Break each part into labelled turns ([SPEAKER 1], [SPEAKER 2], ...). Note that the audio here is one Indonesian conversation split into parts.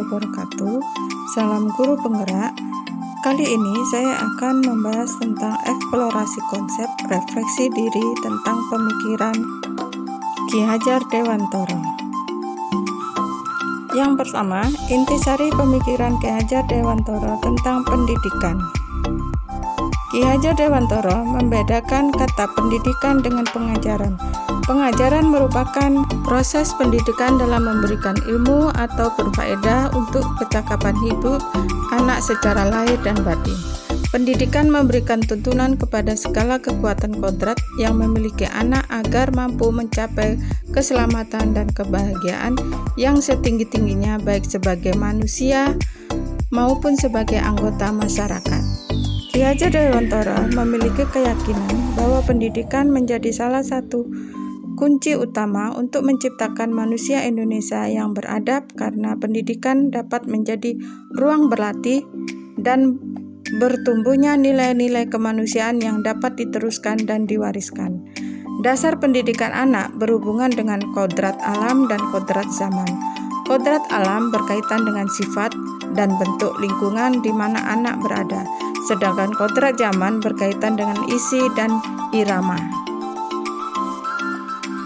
[SPEAKER 1] wabarakatuh. Salam guru penggerak. Kali ini saya akan membahas tentang eksplorasi konsep refleksi diri tentang pemikiran Ki Hajar Dewantara. Yang pertama, intisari pemikiran Ki Hajar Dewantara tentang pendidikan. Ki Hajar Dewantara membedakan kata pendidikan dengan pengajaran. Pengajaran merupakan proses pendidikan dalam memberikan ilmu atau berfaedah untuk kecakapan hidup anak secara lahir dan batin. Pendidikan memberikan tuntunan kepada segala kekuatan kodrat yang memiliki anak agar mampu mencapai keselamatan dan kebahagiaan yang setinggi-tingginya baik sebagai manusia maupun sebagai anggota masyarakat. Ki Hajar Dewantara memiliki keyakinan bahwa pendidikan menjadi salah satu kunci utama untuk menciptakan manusia Indonesia yang beradab, karena pendidikan dapat menjadi ruang berlatih dan bertumbuhnya nilai-nilai kemanusiaan yang dapat diteruskan dan diwariskan. Dasar pendidikan anak berhubungan dengan kodrat alam dan kodrat zaman. Kodrat alam berkaitan dengan sifat dan bentuk lingkungan di mana anak berada, sedangkan kodrat zaman berkaitan dengan isi dan irama.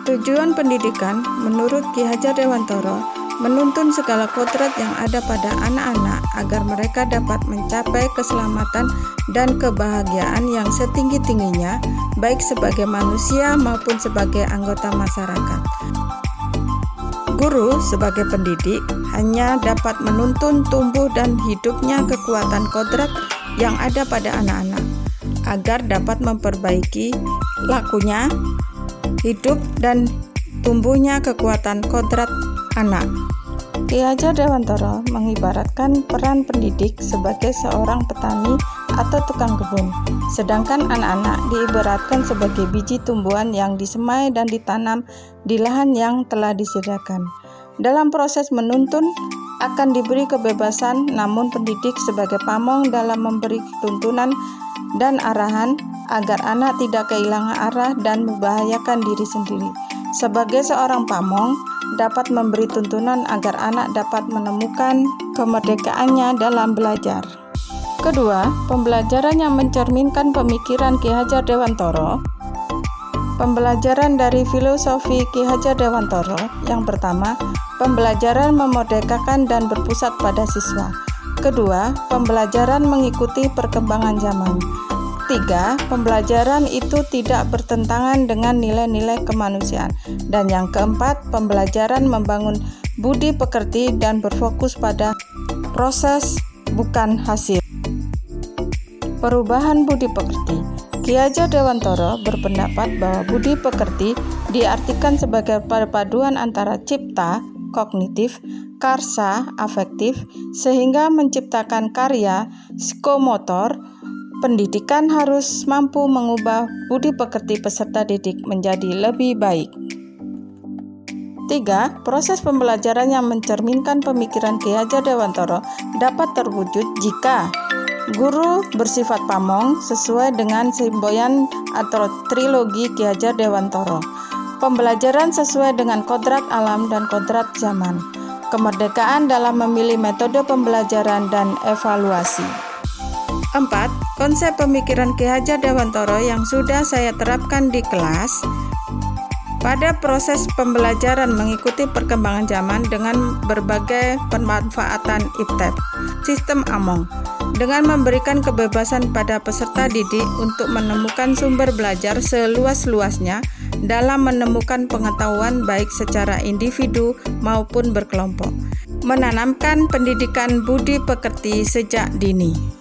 [SPEAKER 1] Tujuan pendidikan menurut Ki Hajar Dewantara menuntun segala kodrat yang ada pada anak-anak agar mereka dapat mencapai keselamatan dan kebahagiaan yang setinggi-tingginya baik sebagai manusia maupun sebagai anggota masyarakat. Guru sebagai pendidik hanya dapat menuntun tumbuh dan hidupnya kekuatan kodrat yang ada pada anak-anak agar dapat memperbaiki lakunya hidup dan tumbuhnya kekuatan kodrat anak. Ki Hajar Dewantara mengibaratkan peran pendidik sebagai seorang petani atau tukang kebun, sedangkan anak-anak diibaratkan sebagai biji tumbuhan yang disemai dan ditanam di lahan yang telah disediakan. Dalam proses menuntun akan diberi kebebasan, namun pendidik sebagai pamong dalam memberi tuntunan dan arahan agar anak tidak kehilangan arah dan membahayakan diri sendiri. Sebagai seorang pamong, dapat memberi tuntunan agar anak dapat menemukan kemerdekaannya dalam belajar. Kedua, pembelajaran yang mencerminkan pemikiran Ki Hajar Dewantara. Pembelajaran dari filosofi Ki Hajar Dewantara. Yang pertama, pembelajaran memerdekakan dan berpusat pada siswa. Kedua, pembelajaran mengikuti perkembangan zaman. 3. Pembelajaran itu tidak bertentangan dengan nilai-nilai kemanusiaan. Dan yang keempat, pembelajaran membangun budi pekerti dan berfokus pada proses bukan hasil. Perubahan budi pekerti. Ki Hajar Dewantara berpendapat bahwa budi pekerti diartikan sebagai perpaduan antara cipta, kognitif, karsa, afektif, sehingga menciptakan karya psikomotor. Pendidikan harus mampu mengubah budi pekerti peserta didik menjadi lebih baik. 3. Proses pembelajaran yang mencerminkan pemikiran Ki Hajar Dewantara dapat terwujud jika guru bersifat pamong sesuai dengan semboyan atau trilogi Ki Hajar Dewantara. Pembelajaran sesuai dengan kodrat alam dan kodrat zaman. Kemerdekaan dalam memilih metode pembelajaran dan evaluasi. 4. Konsep pemikiran Ki Hajar Dewantara yang sudah saya terapkan di kelas. Pada proses pembelajaran mengikuti perkembangan zaman dengan berbagai pemanfaatan IPTEP, sistem AMONG, dengan memberikan kebebasan pada peserta didik untuk menemukan sumber belajar seluas-luasnya dalam menemukan pengetahuan baik secara individu maupun berkelompok. Menanamkan pendidikan budi pekerti sejak dini.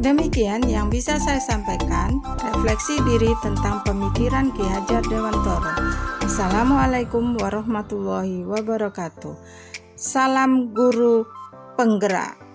[SPEAKER 1] Demikian yang bisa saya sampaikan, refleksi diri tentang pemikiran Ki Hajar Dewantara. Assalamualaikum warahmatullahi wabarakatuh. Salam guru penggerak.